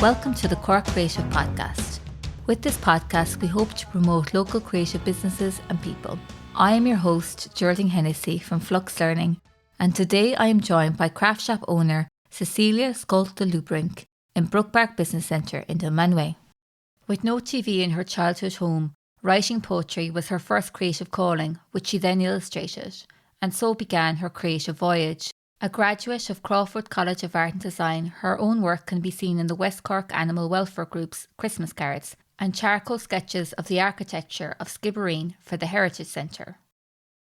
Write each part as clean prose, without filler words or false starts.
Welcome to the Cork Creative Podcast. With this podcast, we hope to promote local creative businesses and people. I am your host, Geraldine Hennessy from Flux Learning, and today I am joined by craft shop owner Cecilia Scholte Lubberink in Brookpark Business Centre in Dunmanway. With no TV in her childhood home, writing poetry was her first creative calling, which she then illustrated, and so began her creative voyage. A graduate of Crawford College of Art and Design, her own work can be seen in the West Cork Animal Welfare Group's Christmas cards and charcoal sketches of the architecture of Skibbereen for the Heritage Centre.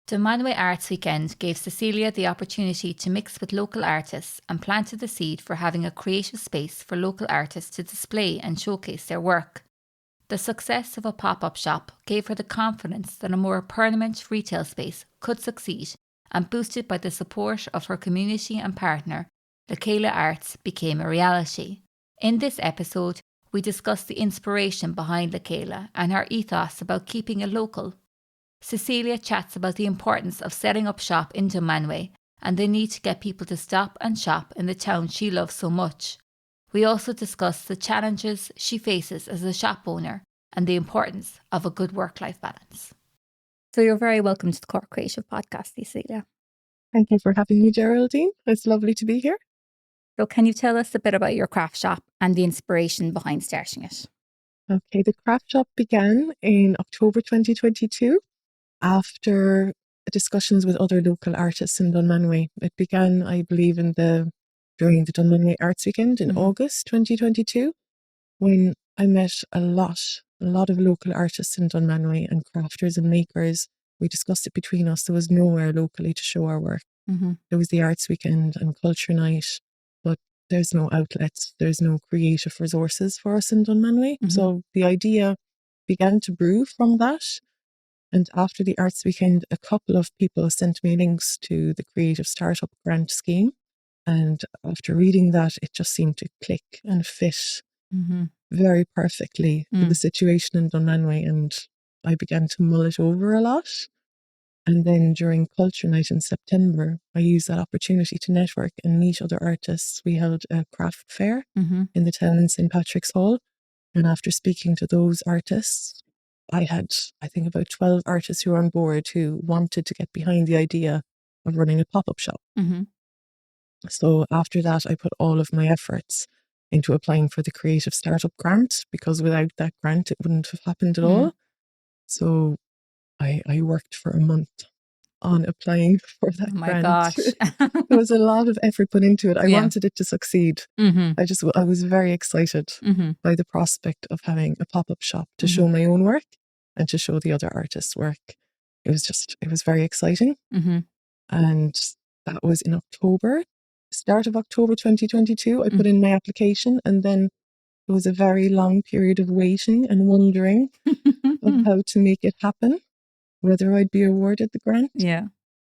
Dunmanway Arts Weekend gave Cecilia the opportunity to mix with local artists and planted the seed for having a creative space for local artists to display and showcase their work. The success of a pop-up shop gave her the confidence that a more permanent retail space could succeed, and boosted by the support of her community and partner, the Chéile Arts became a reality. In this episode, we discuss the inspiration behind the Chéile and her ethos about keeping it local. Cecilia chats about the importance of setting up shop in Dunmanway and the need to get people to stop and shop in the town she loves so much. We also discuss the challenges she faces as a shop owner and the importance of a good work-life balance. So you're very welcome to the Cork Creative Podcast, Cecilia. Thank you for having me, Geraldine. It's lovely to be here. So can you tell us a bit about your craft shop and the inspiration behind starting it? Okay, the craft shop began in October 2022 after discussions with other local artists in Dunmanway. It began, I believe, during the Dunmanway Arts Weekend in August 2022, when I met a lot of local artists in Dunmanway and crafters and makers. We discussed it between us. There was nowhere locally to show our work. There was the Arts Weekend and Culture Night, but there's no outlets, there's no creative resources for us in Dunmanway. So the idea began to brew from that. And after the Arts Weekend, a couple of people sent me links to the Creative Startup Grant Scheme. And after reading that, it just seemed to click and fit very perfectly with the situation in Dunmanway, and I began to mull it over a lot. And then during Culture Night in September, I used that opportunity to network and meet other artists. We held a craft fair in the town in St. Patrick's Hall. And after speaking to those artists, I had, I think, about 12 artists who were on board who wanted to get behind the idea of running a pop-up shop. So after that, I put all of my efforts into applying for the Creative Startup Grant, because without that grant, it wouldn't have happened at all. So I worked for a month on applying for that grant. Gosh. There was a lot of effort put into it. I wanted it to succeed. I was very excited by the prospect of having a pop-up shop to show my own work and to show the other artists' work. It was very exciting. And that was in October. Start of October 2022, I put in my application, and then there was a very long period of waiting and wondering of how to make it happen, whether I'd be awarded the grant.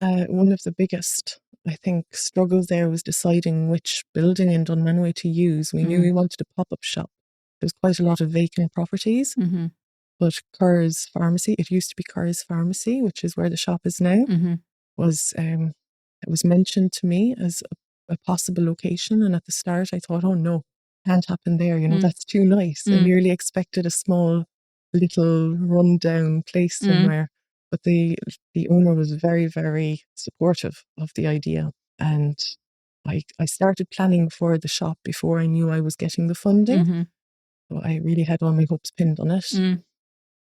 One of the biggest, I think, struggles there was deciding which building in Dunmanway to use. We knew we wanted a pop-up shop. There's quite a lot of vacant properties, but Kerr's Pharmacy, it used to be Kerr's Pharmacy, which is where the shop is now, it was mentioned to me as a possible location. And at the start I thought, oh no, can't happen there. That's too nice. I merely expected a small little rundown place somewhere. But the owner was very, very supportive of the idea. And I started planning for the shop before I knew I was getting the funding. So I really had all my hopes pinned on it.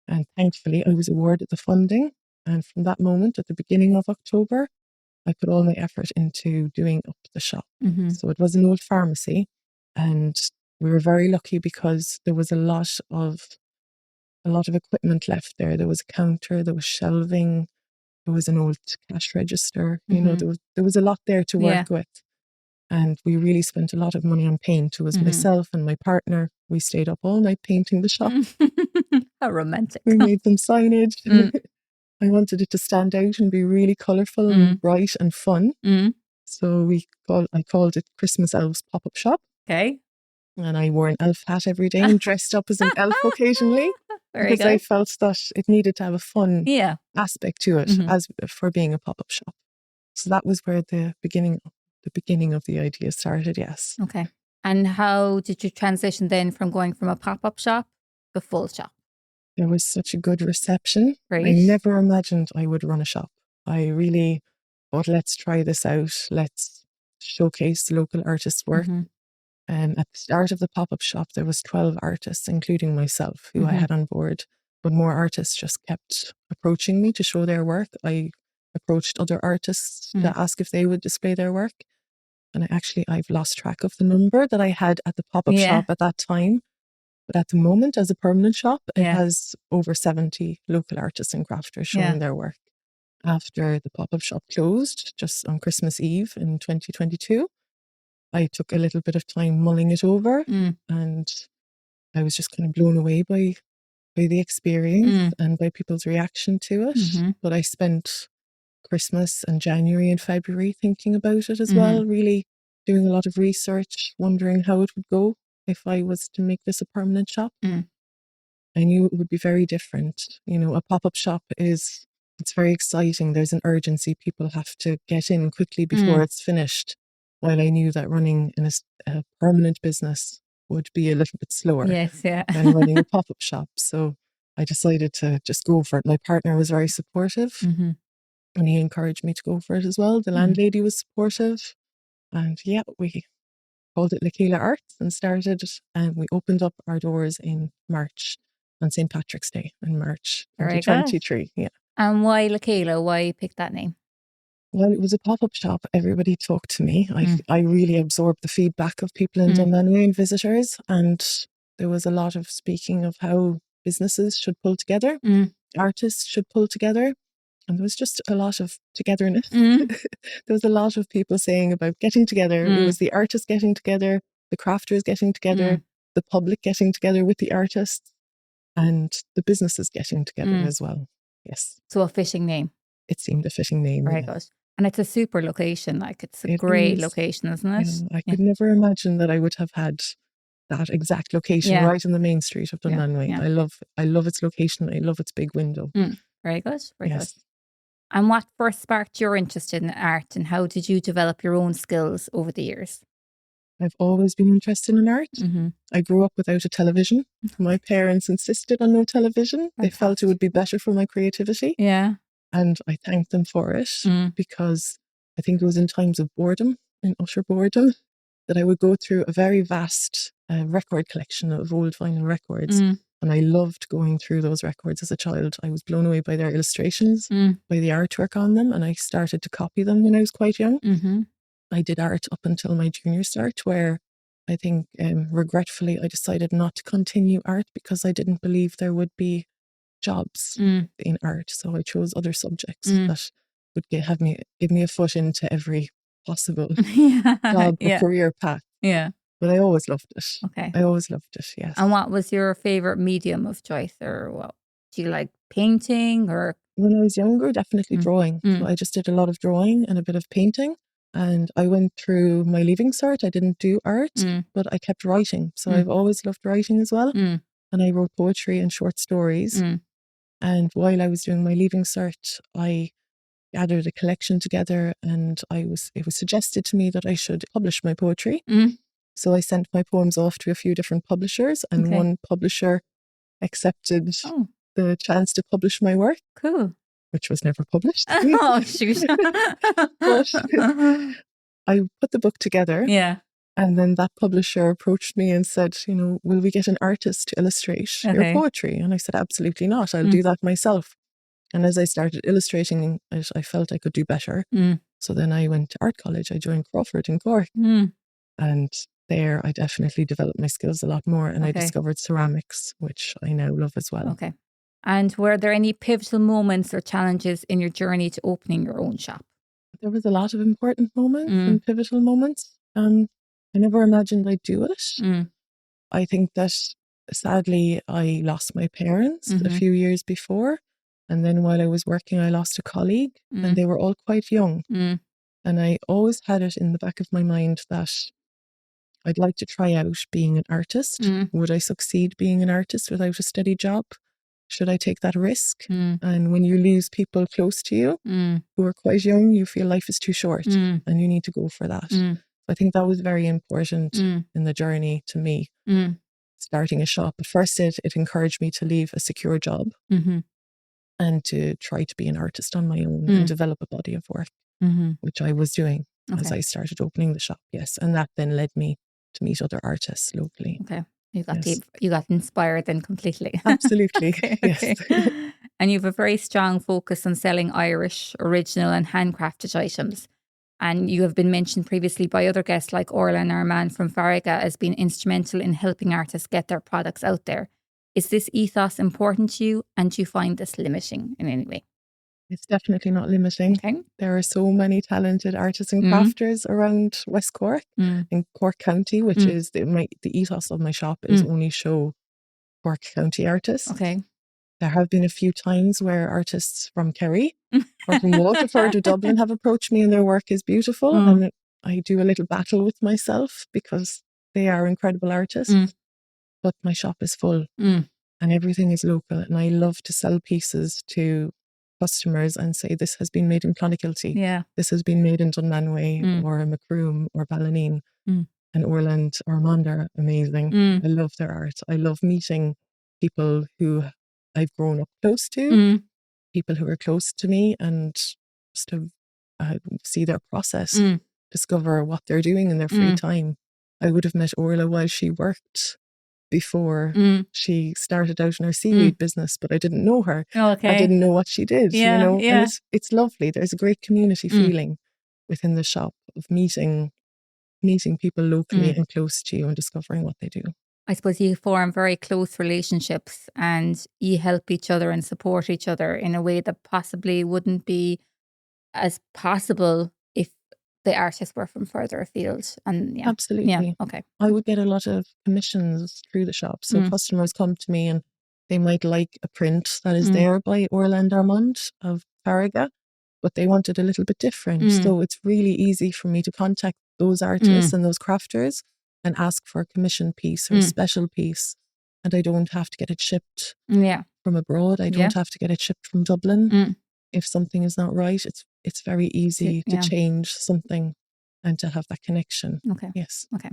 And thankfully I was awarded the funding. And from that moment, at the beginning of October, I put all my effort into doing up the shop. So it was an old pharmacy, and we were very lucky because there was a lot of equipment left there. There was a counter, there was shelving, there was an old cash register. There was a lot there to work with. And we really spent a lot of money on paint. It was myself and my partner. We stayed up all night painting the shop. How romantic. We made some signage. I wanted it to stand out and be really colourful and bright and fun. So I called it Christmas Elves Pop-Up Shop. Okay. And I wore an elf hat every day and dressed up as an elf occasionally. Because I felt that it needed to have a fun aspect to it as for being a pop-up shop. So that was where the beginning of the idea started, yes. Okay. And how did you transition then from going from a pop-up shop to a full shop? There was such a good reception. Great. I never imagined I would run a shop. I really thought, let's try this out. Let's showcase local artists' work. At the start of the pop-up shop, there was 12 artists, including myself, who I had on board. But more artists just kept approaching me to show their work. I approached other artists to ask if they would display their work. And I've lost track of the number that I had at the pop-up shop at that time. But at the moment, as a permanent shop, it has over 70 local artists and crafters showing their work. After the pop-up shop closed, just on Christmas Eve in 2022, I took a little bit of time mulling it over, and I was just kind of blown away by the experience and by people's reaction to it. But I spent Christmas and January and February thinking about it as well, really doing a lot of research, wondering how it would go if I was to make this a permanent shop. I knew it would be very different. You know, a pop-up shop it's very exciting. There's an urgency. People have to get in quickly before it's finished. While I knew that running in a permanent business would be a little bit slower than running a pop-up shop. So I decided to just go for it. My partner was very supportive. And he encouraged me to go for it as well. The landlady was supportive. And we called it Chéile Arts and started. And we opened up our doors in March, on St. Patrick's Day in March 2023. Yeah. And why Chéile? Why pick that name? Well, it was a pop-up shop. Everybody talked to me. I really absorbed the feedback of people in Dunmanway and visitors. And there was a lot of speaking of how businesses should pull together, artists should pull together. And there was just a lot of togetherness. There was a lot of people saying about getting together. It was the artists getting together, the crafters getting together, the public getting together with the artists, and the businesses getting together as well. Yes. So a fitting name. It seemed a fitting name. Very good. And it's a super location. Like it's a great location, isn't it? Yeah, I could never imagine that I would have had that exact location right in the main street of Dunmanway. I love its location. I love its big window. Very good. Very good. And what first sparked your interest in art, and how did you develop your own skills over the years? I've always been interested in art. I grew up without a television. My parents insisted on no television. They felt it would be better for my creativity. Yeah. And I thanked them for it because I think it was in times of boredom, in utter boredom, that I would go through a very vast record collection of old vinyl records. And I loved going through those records as a child. I was blown away by their illustrations, by the artwork on them. And I started to copy them when I was quite young. I did art up until my junior cert, where I think regretfully I decided not to continue art because I didn't believe there would be jobs in art. So I chose other subjects that would give me a foot into every possible job or career path. Yeah. But I always loved it. Okay. I always loved it, yes. And what was your favourite medium of choice, or what? Do you like painting or? When I was younger, definitely drawing. So I just did a lot of drawing and a bit of painting. And I went through my leaving cert. I didn't do art, but I kept writing. So I've always loved writing as well. And I wrote poetry and short stories. And while I was doing my leaving cert, I gathered a collection together, and it was suggested to me that I should publish my poetry. So I sent my poems off to a few different publishers, and one publisher accepted the chance to publish my work. Cool. Which was never published. Oh, shoot. But I put the book together. Yeah. And then that publisher approached me and said, will we get an artist to illustrate your poetry? And I said, absolutely not. I'll do that myself. And as I started illustrating it, I felt I could do better. So then I went to art college. I joined Crawford in Cork. And there I definitely developed my skills a lot more. And I discovered ceramics, which I now love as well. Okay. And were there any pivotal moments or challenges in your journey to opening your own shop? There was a lot of important moments and pivotal moments. I never imagined I'd do it. I think that sadly I lost my parents a few years before. And then while I was working, I lost a colleague and they were all quite young. And I always had it in the back of my mind that I'd like to try out being an artist. Would I succeed being an artist without a steady job? Should I take that risk? And when you lose people close to you who are quite young, you feel life is too short and you need to go for that. I think that was very important in the journey to me. Starting a shop. At first, it encouraged me to leave a secure job and to try to be an artist on my own and develop a body of work, which I was doing as I started opening the shop. Yes. And that then led me to meet other artists locally. Okay. You got inspired then completely. Absolutely. Okay. Yes. And you have a very strong focus on selling Irish, original and handcrafted items. And you have been mentioned previously by other guests like Orla and Armand from Farraga as being instrumental in helping artists get their products out there. Is this ethos important to you, and do you find this limiting in any way? It's definitely not limiting. Okay. There are so many talented artists and crafters around West Cork in Cork County, which is the ethos of my shop is only show Cork County artists. Okay. There have been a few times where artists from Kerry or from Waterford or Dublin have approached me and their work is beautiful. And I do a little battle with myself because they are incredible artists. But my shop is full and everything is local. And I love to sell pieces to customers and say, this has been made in Clonakilty. Yeah. This has been made in Dunmanway or Macroom or Ballineen. And Orland or Armand are amazing. I love their art. I love meeting people who I've grown up close to, people who are close to me, and just to see their process, discover what they're doing in their free time. I would have met Orla while she worked before she started out in her seaweed business, but I didn't know her. Okay. I didn't know what she did, Yeah, you know. yeah. And it's lovely. There's a great community feeling within the shop of meeting people locally and close to you and discovering what they do. I suppose you form very close relationships and you help each other and support each other in a way that possibly wouldn't be as possible if the artists were from further afield. And yeah. Absolutely. Yeah. Okay. I would get a lot of commissions through the shop. So customers come to me and they might like a print that is there by Orla and Armand of Farraga, but they want it a little bit different. So it's really easy for me to contact those artists and those crafters and ask for a commission piece or a special piece. And I don't have to get it shipped from abroad. I don't have to get it shipped from Dublin. If something is not right, it's very easy to change something and to have that connection. Okay. Yes. Okay.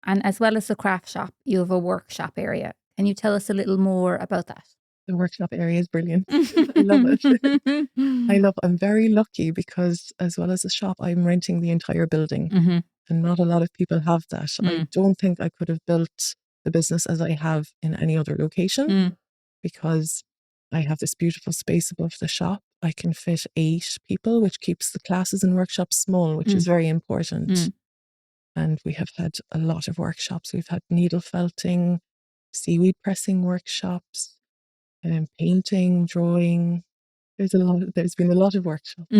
And as well as the craft shop, you have a workshop area. Can you tell us a little more about that? The workshop area is brilliant. I love it. I'm very lucky because as well as the shop, I'm renting the entire building. And not a lot of people have that. I don't think I could have built the business as I have in any other location because I have this beautiful space above the shop. I can fit 8 people, which keeps the classes and workshops small, which is very important. And we have had a lot of workshops. We've had needle felting, seaweed pressing workshops, painting, drawing. There's been a lot of workshops.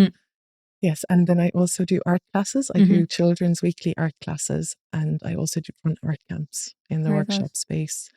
Yes, and then I also do art classes. I do children's weekly art classes, and I also run art camps in the workshop space.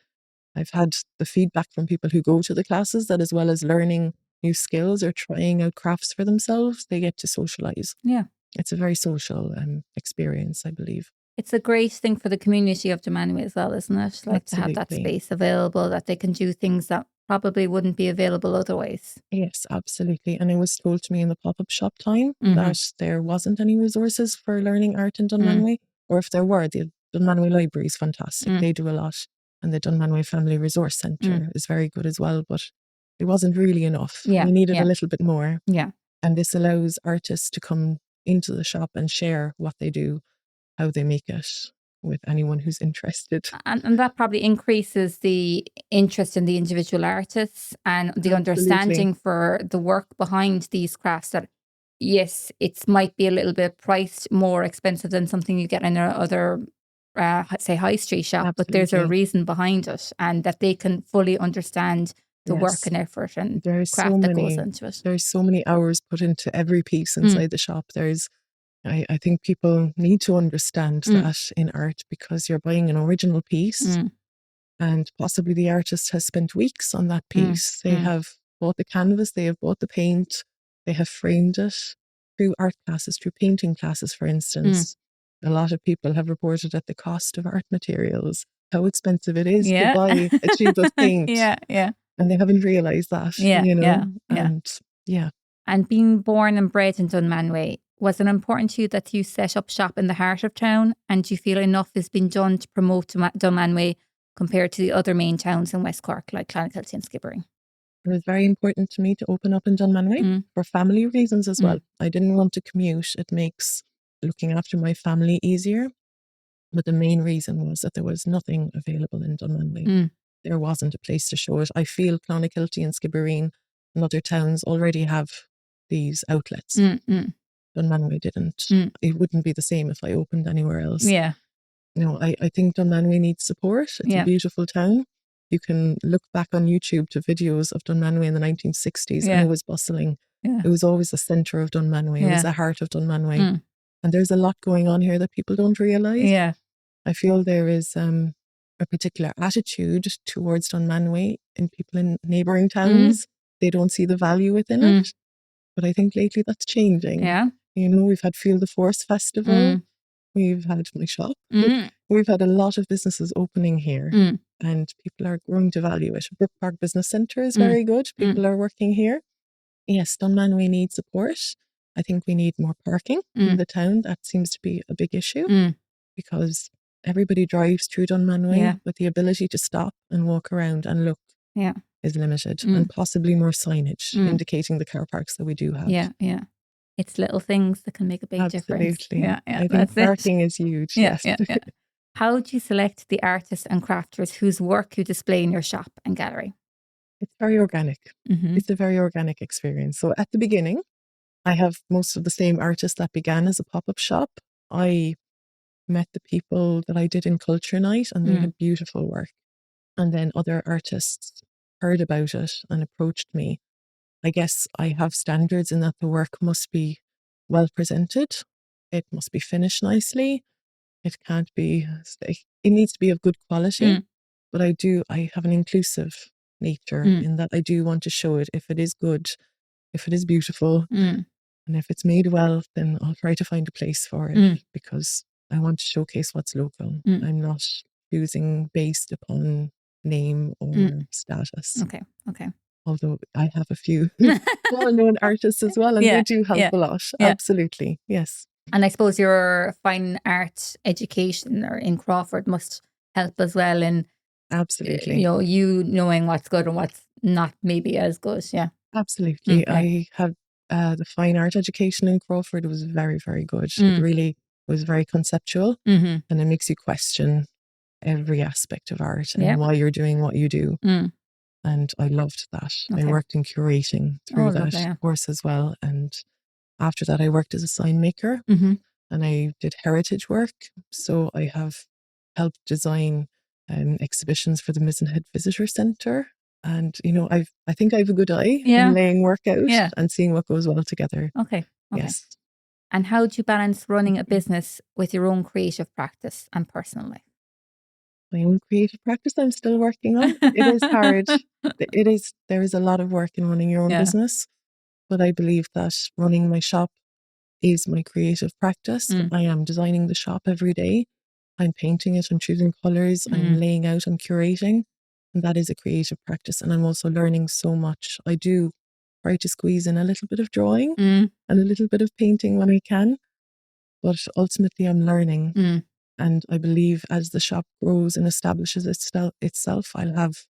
I've had the feedback from people who go to the classes that as well as learning new skills or trying out crafts for themselves, they get to socialise. Yeah. It's a very social experience, I believe. It's a great thing for the community of Dunmanway as well, isn't it? Like to have that space available, that they can do things that probably wouldn't be available otherwise. Yes, absolutely. And it was told to me in the pop-up shop time that there wasn't any resources for learning art in Dunmanway, or if there were, the Dunmanway Library is fantastic. They do a lot. And the Dunmanway Family Resource Centre is very good as well, but it wasn't really enough. We needed a little bit more. Yeah. And this allows artists to come into the shop and share what they do, how they make it, with anyone who's interested. And that probably increases the interest in the individual artists and the understanding for the work behind these crafts, that yes, it might be a little bit priced more expensive than something you get in other say high street shop, but there's a reason behind it, and that they can fully understand the work and effort and craft that goes into it. There's so many hours put into every piece inside the shop. I think people need to understand that in art, because you're buying an original piece and possibly the artist has spent weeks on that piece. They have bought the canvas, they have bought the paint, they have framed it through art classes, through painting classes, for instance. A lot of people have reported at the cost of art materials, how expensive it is to buy a tube of paint. And they haven't realised that, you know. And being born and bred in Dunmanway, Was it important to you that you set up shop in the heart of town? And do you feel enough has been done to promote Dunmanway compared to the other main towns in West Cork, like Clonakilty and Skibbereen? It was very important to me to open up in Dunmanway for family reasons as well. I didn't want to commute. It makes looking after my family easier. But the main reason was that there was nothing available in Dunmanway. There wasn't a place to show it. I feel Clonakilty and Skibbereen and other towns already have these outlets. Dunmanway didn't. It wouldn't be the same if I opened anywhere else. Yeah. I think Dunmanway needs support. It's a beautiful town. You can look back on YouTube to videos of Dunmanway in the 1960s and it was bustling. Yeah. It was always the centre of Dunmanway. It was the heart of Dunmanway. And there's a lot going on here that people don't realise. Yeah. I feel there is a particular attitude towards Dunmanway in people in neighbouring towns. They don't see the value within it. But I think lately that's changing. Yeah. We've had Feel the Force Festival. We've had my shop. We've had a lot of businesses opening here and people are growing to value it. Brook Park Business Centre is very good. People are working here. Yes, Dunmanway needs support. I think we need more parking in the town. That seems to be a big issue because everybody drives through Dunmanway, but the ability to stop and walk around and look is limited, and possibly more signage indicating the car parks that we do have. Yeah. It's little things that can make a big difference. Yeah. I think parking is huge. Yeah. How do you select the artists and crafters whose work you display in your shop and gallery? It's very organic. It's a very organic experience. So at the beginning, I have most of the same artists that began as a pop-up shop. I met the people that I did in Culture Night and they had beautiful work. And then other artists heard about it and approached me. I guess I have standards in that the work must be well presented. It must be finished nicely. It can't be, it needs to be of good quality. But I have an inclusive nature in that I do want to show it if it is good, if it is beautiful. And if it's made well, then I'll try to find a place for it because I want to showcase what's local. I'm not choosing based upon name or status. Okay. Although I have a few well-known artists as well, and they do help a lot. Absolutely, yes. And I suppose your fine art education or in Crawford must help as well in absolutely, you knowing what's good and what's not maybe as good. Yeah, absolutely. I have the fine art education in Crawford. It was very, very good. It really was very conceptual, and it makes you question every aspect of art and why you're doing what you do. And I loved that. I worked in curating through that course as well. And after that, I worked as a sign maker and I did heritage work. So I have helped design exhibitions for the Misenhead Visitor Centre. And, I think I have a good eye in laying work out and seeing what goes well together. Okay. Yes. And how do you balance running a business with your own creative practice and personal life? My own creative practice I'm still working on. It is hard. There is a lot of work in running your own business, but I believe that running my shop is my creative practice. I am designing the shop every day. I'm painting it, I'm choosing colours, I'm laying out, I'm curating, and that is a creative practice. And I'm also learning so much. I do try to squeeze in a little bit of drawing and a little bit of painting when I can, but ultimately I'm learning. And I believe as the shop grows and establishes itself, I'll have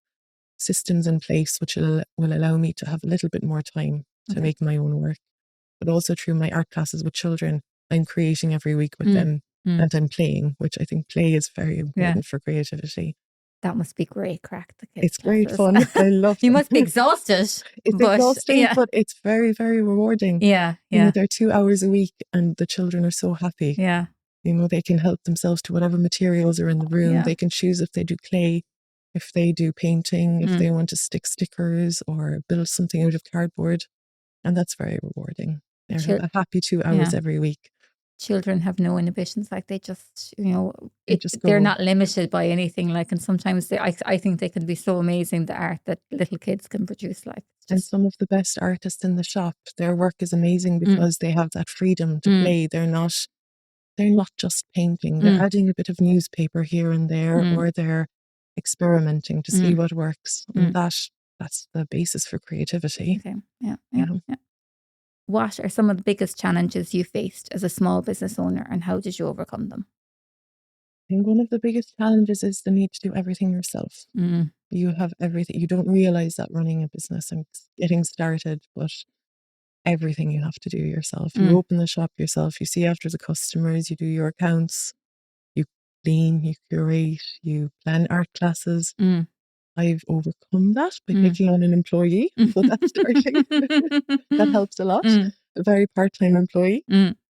systems in place which will allow me to have a little bit more time to make my own work. But also through my art classes with children, I'm creating every week with them and I'm playing, which I think play is very important for creativity. That must be great crack. It's great fun. I love it. You must be exhausted. It's exhausting, but it's very, very rewarding. Yeah. They're 2 hours a week and the children are so happy. Yeah. They can help themselves to whatever materials are in the room. Yeah. They can choose if they do clay, if they do painting, if they want to stick stickers or build something out of cardboard. And that's very rewarding. They're a happy 2 hours every week. Children have no inhibitions. Like they just, they're not limited by anything. Like, and sometimes I think they can be so amazing, the art that little kids can produce. Like, and some of the best artists in the shop, their work is amazing because they have that freedom to play. They're not just painting. They're adding a bit of newspaper here and there, or they're experimenting to see what works. And that's the basis for creativity. Okay. Yeah. what are some of the biggest challenges you faced as a small business owner and how did you overcome them? I think one of the biggest challenges is the need to do everything yourself. You have everything. You don't realize that running a business and getting started, but everything you have to do yourself. You open the shop yourself, you see after the customers, you do your accounts, you clean, you curate, you plan art classes. I've overcome that by taking on an employee. So that's starting. That helps a lot. A very part-time employee.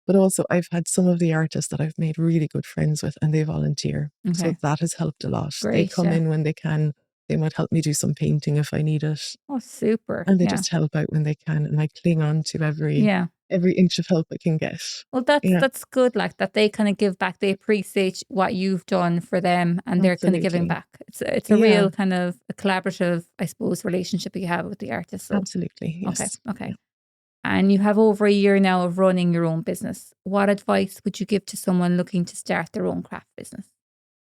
But also I've had some of the artists that I've made really good friends with and they volunteer. So that has helped a lot. Great, they come in when they can. They might help me do some painting if I need it. Oh, super. And they just help out when they can. And I cling on to every inch of help I can get. Well, that's good, like that they kind of give back. They appreciate what you've done for them and they're kind of giving back. It's a real kind of a collaborative, I suppose, relationship you have with the artists. So. Absolutely, yes. Okay. And you have over a year now of running your own business. What advice would you give to someone looking to start their own craft business?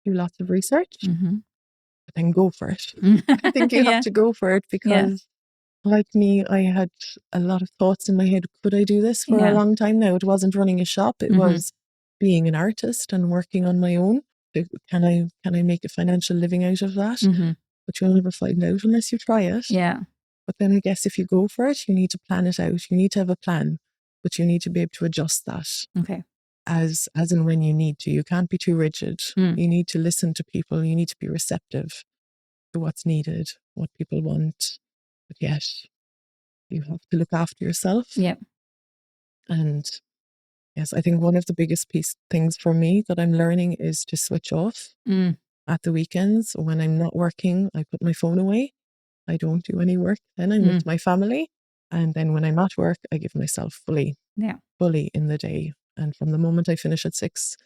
Do lots of research. But then go for it. I think you have to go for it because like me, I had a lot of thoughts in my head. Could I do this for a long time now? It wasn't running a shop. It was being an artist and working on my own. Can I make a financial living out of that? But you'll never find out unless you try it. Yeah. But then I guess if you go for it, you need to plan it out. You need to have a plan, but you need to be able to adjust that. As and when you need to. You can't be too rigid. You need to listen to people. You need to be receptive to what's needed, what people want. But yet, you have to look after yourself. Yeah. And yes, I think one of the biggest things for me that I'm learning is to switch off at the weekends. When I'm not working, I put my phone away. I don't do any work. Then I'm with my family. And then when I'm at work, I give myself fully in the day. And from the moment I finish at 6,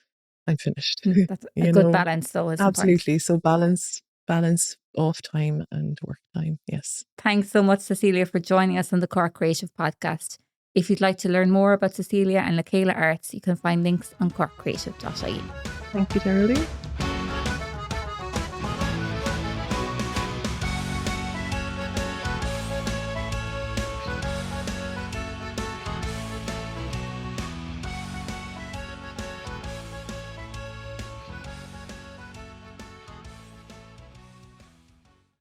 I'm finished. That's a good balance though. Absolutely. Important. So balance off time and work time. Yes. Thanks so much, Cecilia, for joining us on the Cork Creative Podcast. If you'd like to learn more about Cecilia and Chéile Arts, you can find links on corkcreative.ie. Thank you, Geraldine.